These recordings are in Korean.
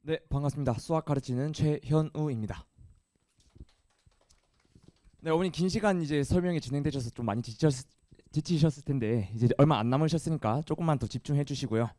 네, 반갑습니다. 수학 가르치는 최현우입니다. 네, 어머니 긴 시간 이제 설명이 진행되셔서 좀 많이 지치셨을 텐데 이제 얼마 안 남으셨으니까 조금만 더 집중해 주시고요.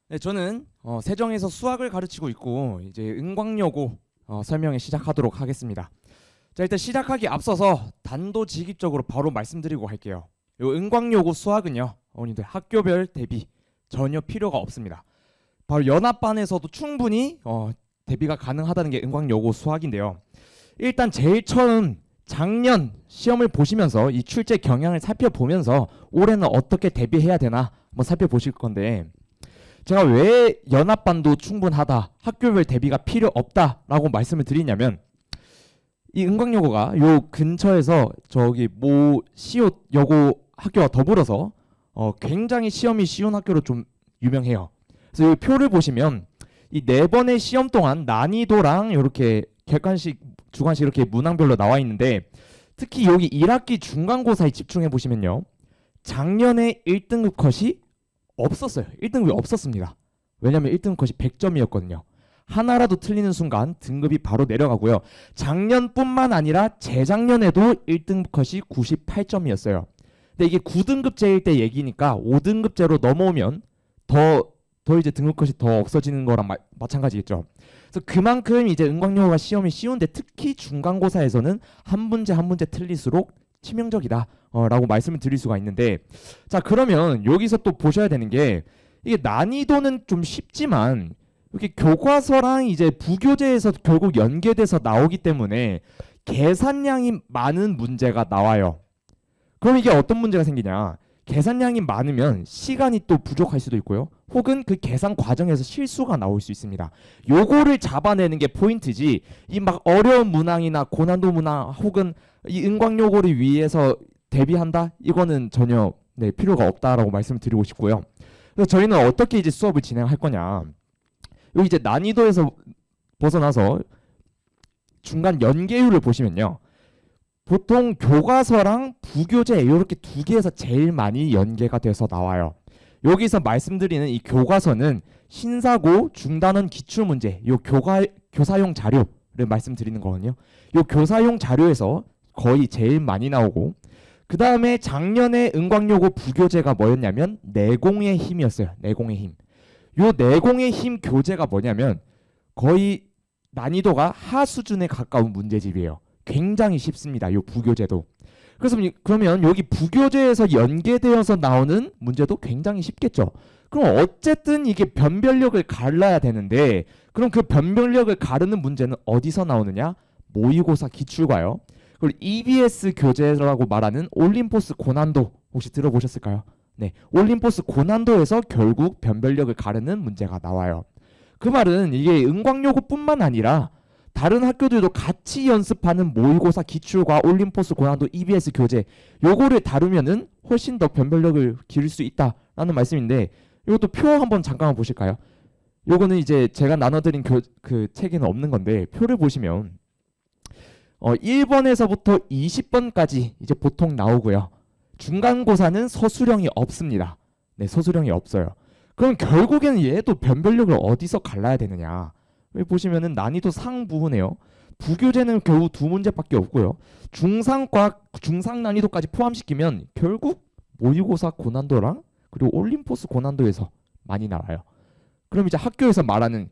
네, 저는 세정에서 수학을 가르치고 있고 이제 은광여고 설명을 시작하도록 하겠습니다. 자, 일단 시작하기 앞서서 단도직입적으로 바로 말씀드리고 할게요. 요 은광여고 수학은요, 어머님들 학교별 대비 전혀 필요가 없습니다. 바로 연합반에서도 충분히 대비가 가능하다는 게 은광여고 수학인데요. 일단 제일 처음 작년 시험을 보시면서 이 출제 경향을 살펴보면서 올해는 어떻게 대비해야 되나 한번 살펴보실 건데, 제가 왜 연합반도 충분하다, 학교별 대비가 필요 없다라고 말씀을 드리냐면, 이 은광여고가 요 근처에서 저기 모 시옷 여고 학교와 더불어서 굉장히 시험이 쉬운 학교로 좀 유명해요. 그래서 이 표를 보시면 이 네 번의 시험 동안 난이도랑 이렇게 객관식, 주관식 이렇게 문항별로 나와 있는데, 특히 여기 1학기 중간고사에 집중해 보시면요, 작년에 1등급 컷이 없었어요. 1등급이 없었습니다. 왜냐면 1등급 컷이 100점이었거든요. 하나라도 틀리는 순간 등급이 바로 내려가고요. 작년뿐만 아니라 재작년에도 1등급 컷이 98점이었어요. 근데 이게 9등급제일 때 얘기니까 5등급제로 넘어오면 더 이제 등급컷이 더 없어지는 거랑 마찬가지겠죠. 그래서 그만큼 이제 은광여고가 시험이 쉬운데, 특히 중간고사에서는 한 문제 한 문제 틀릴수록 치명적이다 라고 말씀을 드릴 수가 있는데, 자, 그러면 여기서 또 보셔야 되는 게, 이게 난이도는 좀 쉽지만 이렇게 교과서랑 이제 부교재에서 결국 연계돼서 나오기 때문에 계산량이 많은 문제가 나와요. 그럼 이게 어떤 문제가 생기냐? 계산량이 많으면 시간이 또 부족할 수도 있고요. 혹은 그 계산 과정에서 실수가 나올 수 있습니다. 요거를 잡아내는 게 포인트지, 이 막 어려운 문항이나 고난도 문항 혹은 이 은광요거를 위해서 대비한다? 이거는 전혀 필요가 없다라고 말씀을 드리고 싶고요. 그래서 저희는 어떻게 이제 수업을 진행할 거냐? 여기 이제 난이도에서 벗어나서 중간 연계율을 보시면요, 보통 교과서랑 부교재 이렇게 두 개에서 제일 많이 연계가 돼서 나와요. 여기서 말씀드리는 이 교과서는 신사고, 중단원 기출문제, 요 교사용 자료를 말씀드리는 거거든요. 요 교사용 자료에서 거의 제일 많이 나오고, 그 다음에 작년에 은광여고 부교재가 뭐였냐면 내공의 힘이었어요. 내공의 힘. 요 내공의 힘 교재가 뭐냐면 거의 난이도가 하 수준에 가까운 문제집이에요. 굉장히 쉽습니다. 요 부교재도. 그래서 그러면 여기 부교재에서 연계되어서 나오는 문제도 굉장히 쉽겠죠. 그럼 어쨌든 이게 변별력을 갈라야 되는데, 그럼 그 변별력을 가르는 문제는 어디서 나오느냐? 모의고사 기출과요. 그리고 EBS 교재라고 말하는 올림포스 고난도, 혹시 들어보셨을까요? 네, 올림포스 고난도에서 결국 변별력을 가르는 문제가 나와요. 그 말은 이게 은광여고뿐만 아니라 다른 학교들도 같이 연습하는 모의고사 기출과 올림포스 고난도 EBS 교재, 요거를 다루면은 훨씬 더 변별력을 기를 수 있다라는 말씀인데, 이것도 표 한번 잠깐만 보실까요? 요거는 이제 제가 나눠드린 그 책에는 없는 건데, 표를 보시면 1번에서부터 20번까지 이제 보통 나오고요. 중간고사는 서술형이 없습니다. 네, 서술형이 없어요. 그럼 결국에는 얘도 변별력을 어디서 갈라야 되느냐? 여기 보시면은 난이도 상 부분에요. 부교재는 겨우 두 문제밖에 없고요. 중상과 중상 난이도까지 포함시키면 결국 모의고사 고난도랑 그리고 올림포스 고난도에서 많이 나와요. 그럼 이제 학교에서 말하는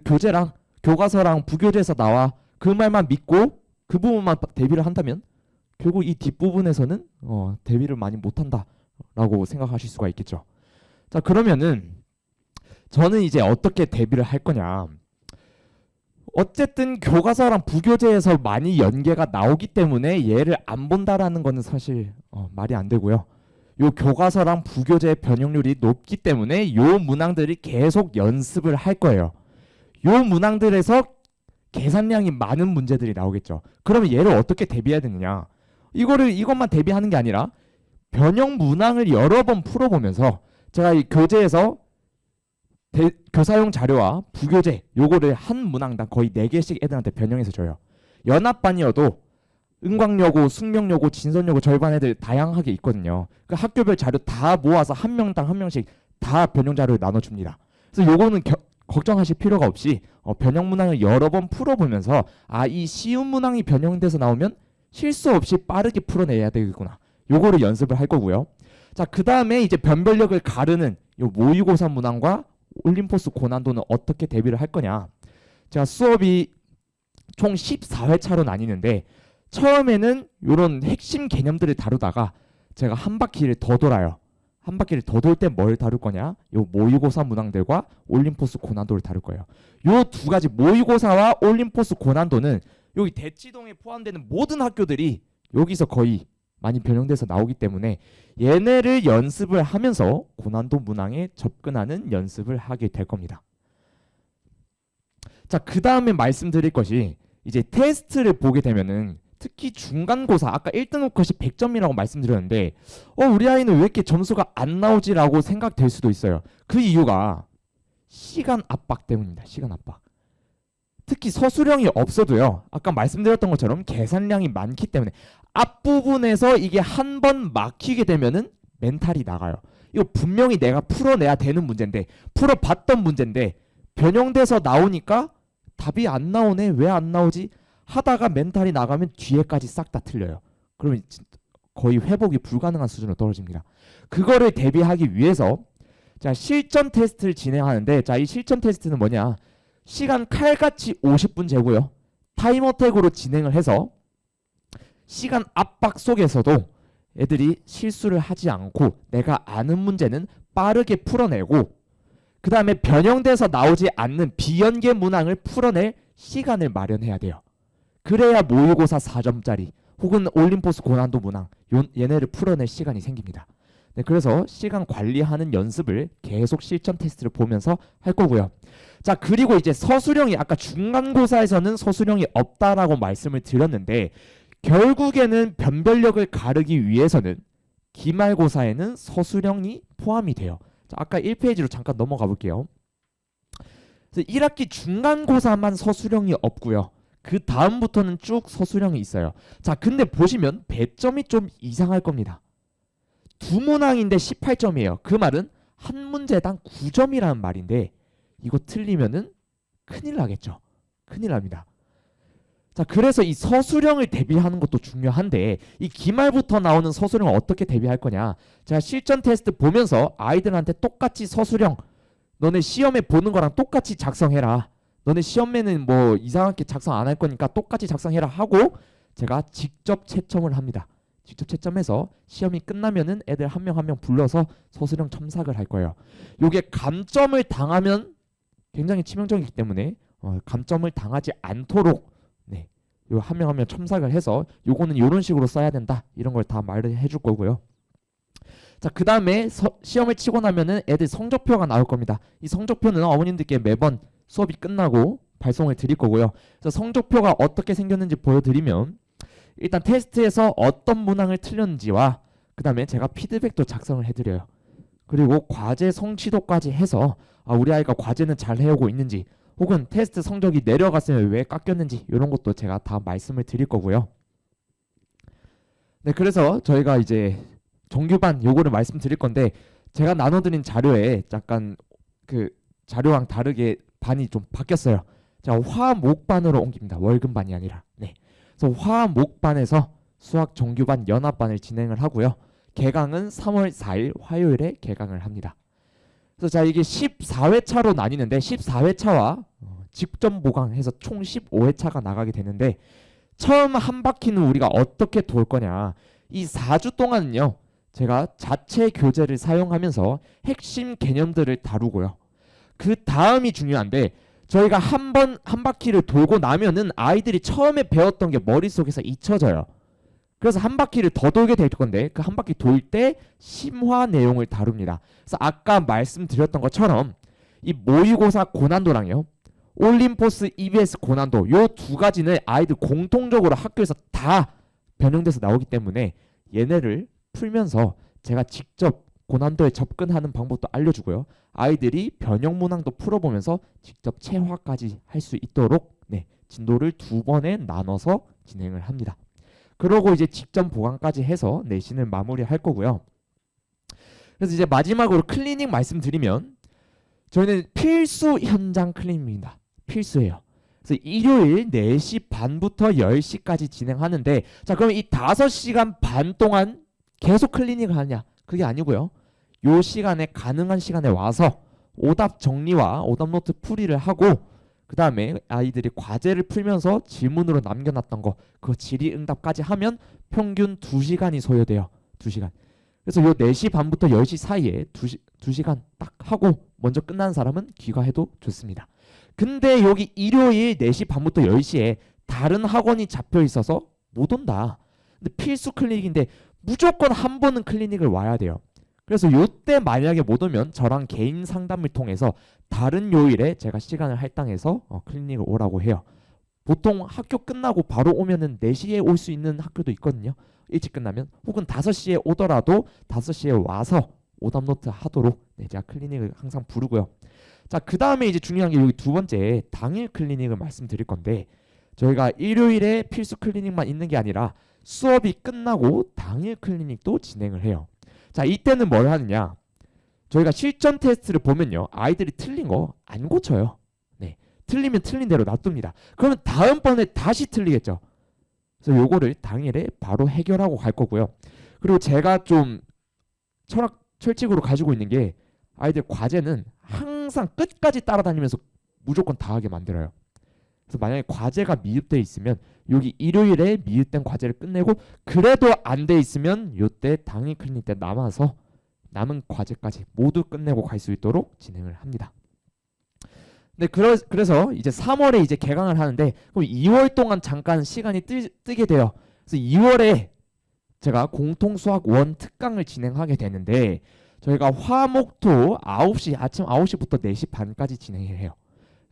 교재랑 교과서랑 부교재에서 나와, 그 말만 믿고 그 부분만 대비를 한다면 결국 이 뒷부분에서는 대비를 많이 못한다라고 생각하실 수가 있겠죠. 자, 그러면은 저는 이제 어떻게 대비를 할 거냐? 어쨌든 교과서랑 부교재에서 많이 연계가 나오기 때문에 얘를 안 본다라는 거는 사실 말이 안 되고요. 요 교과서랑 부교재의 변형률이 높기 때문에 요 문항들이 계속 연습을 할 거예요. 요 문항들에서 계산량이 많은 문제들이 나오겠죠. 그러면 얘를 어떻게 대비해야 되느냐? 이것만 대비하는 게 아니라 변형 문항을 여러 번 풀어보면서, 제가 이 교재에서 교사용 자료와 부교재 요거를 한 문항당 거의 4개씩 애들한테 변형해서 줘요. 연합반이어도 은광여고, 숙명여고, 진선여고 절반 애들 다양하게 있거든요. 그 학교별 자료 다 모아서 한 명당 한 명씩 다 변형 자료를 나눠줍니다. 그래서 요거는 걱정하실 필요가 없이 변형 문항을 여러 번 풀어보면서 이 쉬운 문항이 변형돼서 나오면 실수 없이 빠르게 풀어내야 되겠구나. 요거를 연습을 할 거고요. 자, 그 다음에 이제 변별력을 가르는 요 모의고사 문항과 올림포스 고난도는 어떻게 대비를 할 거냐. 제가 수업이 총 14회차로 나뉘는데 처음에는 이런 핵심 개념들을 다루다가 제가 한 바퀴를 더 돌아요. 한 바퀴를 더 돌 때 뭘 다룰 거냐? 요 모의고사 문항들과 올림포스 고난도를 다룰 거예요. 요 두 가지 모의고사와 올림포스 고난도는 여기 대치동에 포함되는 모든 학교들이 여기서 거의 많이 변형돼서 나오기 때문에 얘네를 연습을 하면서 고난도 문항에 접근하는 연습을 하게 될 겁니다. 자, 그 다음에 말씀드릴 것이 이제 테스트를 보게 되면은 특히 중간고사 아까 1등급 컷이 100점이라고 말씀드렸는데 우리 아이는 왜 이렇게 점수가 안 나오지라고 생각될 수도 있어요. 그 이유가 시간 압박 때문입니다. 시간 압박. 특히 서술형이 없어도요. 아까 말씀드렸던 것처럼 계산량이 많기 때문에 앞부분에서 이게 한 번 막히게 되면은 멘탈이 나가요. 이거 분명히 내가 풀어내야 되는 문제인데 풀어봤던 문제인데 변형돼서 나오니까 답이 안 나오네. 왜 안 나오지? 하다가 멘탈이 나가면 뒤에까지 싹 다 틀려요. 그러면 거의 회복이 불가능한 수준으로 떨어집니다. 그거를 대비하기 위해서 자, 실전 테스트를 진행하는데 자, 이 실전 테스트는 뭐냐? 시간 칼같이 50분 재고요. 타임어택으로 진행을 해서 시간 압박 속에서도 애들이 실수를 하지 않고 내가 아는 문제는 빠르게 풀어내고 그 다음에 변형돼서 나오지 않는 비연계 문항을 풀어낼 시간을 마련해야 돼요. 그래야 모의고사 4점짜리 혹은 올림포스 고난도 문항 얘네를 풀어낼 시간이 생깁니다. 네, 그래서 시간 관리하는 연습을 계속 실전 테스트를 보면서 할 거고요. 자, 그리고 이제 서술형이 아까 중간고사에서는 서술형이 없다라고 말씀을 드렸는데 결국에는 변별력을 가르기 위해서는 기말고사에는 서술형이 포함이 돼요. 자, 아까 1페이지로 잠깐 넘어가 볼게요. 1학기 중간고사만 서술형이 없고요. 그 다음부터는 쭉 서술형이 있어요. 자, 근데 보시면 배점이 좀 이상할 겁니다. 두 문항인데 18점이에요. 그 말은 한 문제당 9점이라는 말인데 이거 틀리면은 큰일 나겠죠. 큰일 납니다. 자, 그래서 이 서술형을 대비하는 것도 중요한데 이 기말부터 나오는 서술형을 어떻게 대비할 거냐. 제가 실전 테스트 보면서 아이들한테 똑같이 서술형 너네 시험에 보는 거랑 똑같이 작성해라. 너네 시험에는 뭐 이상하게 작성 안 할 거니까 똑같이 작성해라 하고 제가 직접 채점을 합니다. 직접 채점해서 시험이 끝나면은 애들 한 명 한 명 불러서 서술형 첨삭을 할 거예요. 요게 감점을 당하면 굉장히 치명적이기 때문에 감점을 당하지 않도록 네, 요 한 명 한 명 첨삭을 해서 요거는 요런 식으로 써야 된다 이런 걸 다 말을 해줄 거고요. 자, 그 다음에 시험을 치고 나면은 애들 성적표가 나올 겁니다. 이 성적표는 어머님들께 매번 수업이 끝나고 발송을 드릴 거고요. 그래서 성적표가 어떻게 생겼는지 보여드리면 일단 테스트에서 어떤 문항을 틀렸는지와 그 다음에 제가 피드백도 작성을 해드려요. 그리고 과제 성취도까지 해서 우리 아이가 과제는 잘 해오고 있는지 혹은 테스트 성적이 내려갔으면 왜 깎였는지 이런 것도 제가 다 말씀을 드릴 거고요. 네, 그래서 저희가 이제 정규반 요거를 말씀드릴 건데 제가 나눠드린 자료에 약간 그 자료랑 다르게 반이 좀 바뀌었어요. 자, 화목반으로 옮깁니다. 월금반이 아니라. 네. 그래서 화목반에서 수학 정규반 연합반을 진행을 하고요. 개강은 3월 4일 화요일에 개강을 합니다. 그래서 자, 이게 14회차로 나뉘는데 14회차와 직전 보강해서 총 15회차가 나가게 되는데 처음 한 바퀴는 우리가 어떻게 돌 거냐. 이 4주 동안은요. 제가 자체 교재를 사용하면서 핵심 개념들을 다루고요. 그 다음이 중요한데 저희가 한 바퀴를 돌고 나면은 아이들이 처음에 배웠던 게 머릿속에서 잊혀져요. 그래서 한 바퀴를 더 돌게 될 건데 그 한 바퀴 돌 때 심화 내용을 다룹니다. 그래서 아까 말씀드렸던 것처럼 이 모의고사 고난도랑요. 올림포스 EBS 고난도 요 두 가지는 아이들 공통적으로 학교에서 다 변형돼서 나오기 때문에 얘네를 풀면서 제가 직접 고난도에 접근하는 방법도 알려주고요. 아이들이 변형 문항도 풀어보면서 직접 체화까지 할 수 있도록 네, 진도를 2번에 나눠서 진행을 합니다. 그러고 이제 직전 보강까지 해서 내신을 마무리할 거고요. 그래서 이제 마지막으로 클리닉 말씀드리면 저희는 필수 현장 클리닉입니다. 필수예요. 그래서 일요일 4시 반부터 10시까지 진행하는데, 자, 그럼 이 5시간 반 동안 계속 클리닉을 하냐? 그게 아니고요. 요 시간에, 가능한 시간에 와서 오답 정리와 오답 노트 풀이를 하고, 그 다음에 아이들이 과제를 풀면서 질문으로 남겨놨던 거, 그거 질의응답까지 하면 평균 2시간이 소요돼요. 2시간. 그래서 요 4시 반부터 10시 사이에 2시간 딱 하고 먼저 끝나는 사람은 귀가해도 좋습니다. 근데 여기 일요일 4시 반부터 10시에 다른 학원이 잡혀 있어서 못 온다. 근데 필수 클리닉인데 무조건 한 번은 클리닉을 와야 돼요. 그래서 요때 만약에 못 오면 저랑 개인 상담을 통해서 다른 요일에 제가 시간을 할당해서 클리닉을 오라고 해요. 보통 학교 끝나고 바로 오면은 4시에 올 수 있는 학교도 있거든요. 일찍 끝나면. 혹은 5시에 오더라도 5시에 와서 오답노트 하도록 제가 클리닉을 항상 부르고요. 자, 그 다음에 이제 중요한 게 여기 두 번째 당일 클리닉을 말씀드릴 건데, 저희가 일요일에 필수 클리닉만 있는 게 아니라 수업이 끝나고 당일 클리닉도 진행을 해요. 자, 이때는 뭘 하느냐? 저희가 실전 테스트를 보면요, 아이들이 틀린 거 안 고쳐요. 네, 틀리면 틀린 대로 놔둡니다. 그러면 다음번에 다시 틀리겠죠. 그래서 요거를 당일에 바로 해결하고 갈 거고요. 그리고 제가 좀 철칙으로 가지고 있는 게, 아이들 과제는 항상 끝까지 따라다니면서 무조건 다 하게 만들어요. 그래서 만약에 과제가 미흡돼 있으면 여기 일요일에 미흡된 과제를 끝내고, 그래도 안 돼 있으면 요때 당일 클리닉 때 남아서 남은 과제까지 모두 끝내고 갈 수 있도록 진행을 합니다. 네, 그래서 이제 3월에 이제 개강을 하는데, 그럼 2월 동안 잠깐 시간이 뜨게 돼요. 그래서 2월에 제가 공통수학 원 특강을 진행하게 되는데, 저희가 화목토 9시, 아침 9시부터 4시 반까지 진행을 해요.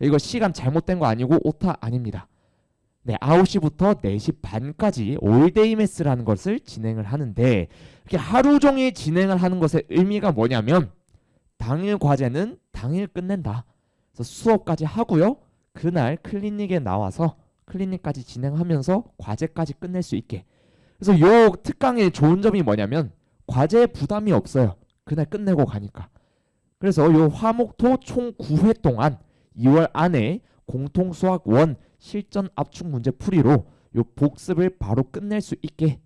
이거 시간 잘못된 거 아니고 오타 아닙니다. 네, 9시부터 4시 반까지 올데이 매스라는 것을 진행을 하는데, 이렇게 하루 종일 진행을 하는 것의 의미가 뭐냐면, 당일 과제는 당일 끝낸다. 그래서 수업까지 하고요, 그날 클리닉에 나와서 클리닉까지 진행하면서 과제까지 끝낼 수 있게. 그래서 요 특강의 좋은 점이 뭐냐면 과제에 부담이 없어요. 그날 끝내고 가니까. 그래서 요 화목토 총 9회 동안 2월 안에 공통수학 원 실전 압축 문제 풀이로 요 복습을 바로 끝낼 수 있게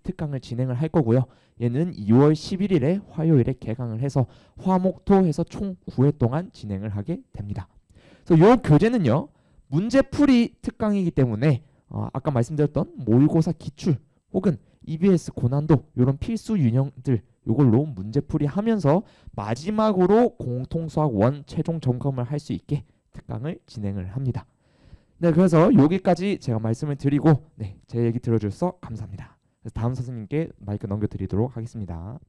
특강을 진행을 할 거고요. 얘는 2월 11일에 화요일에 개강을 해서 화목토 해서 총 9회 동안 진행을 하게 됩니다. 그래서 요 교재는요, 문제풀이 특강이기 때문에 아까 말씀드렸던 모의고사 기출 혹은 EBS 고난도 이런 필수 유형들 요걸로 문제풀이 하면서 마지막으로 공통수학 원 최종 점검을 할 수 있게 특강을 진행을 합니다. 네, 그래서 여기까지 제가 말씀을 드리고 제 얘기 들어주셔서 감사합니다. 다음 선생님께 마이크 넘겨드리도록 하겠습니다.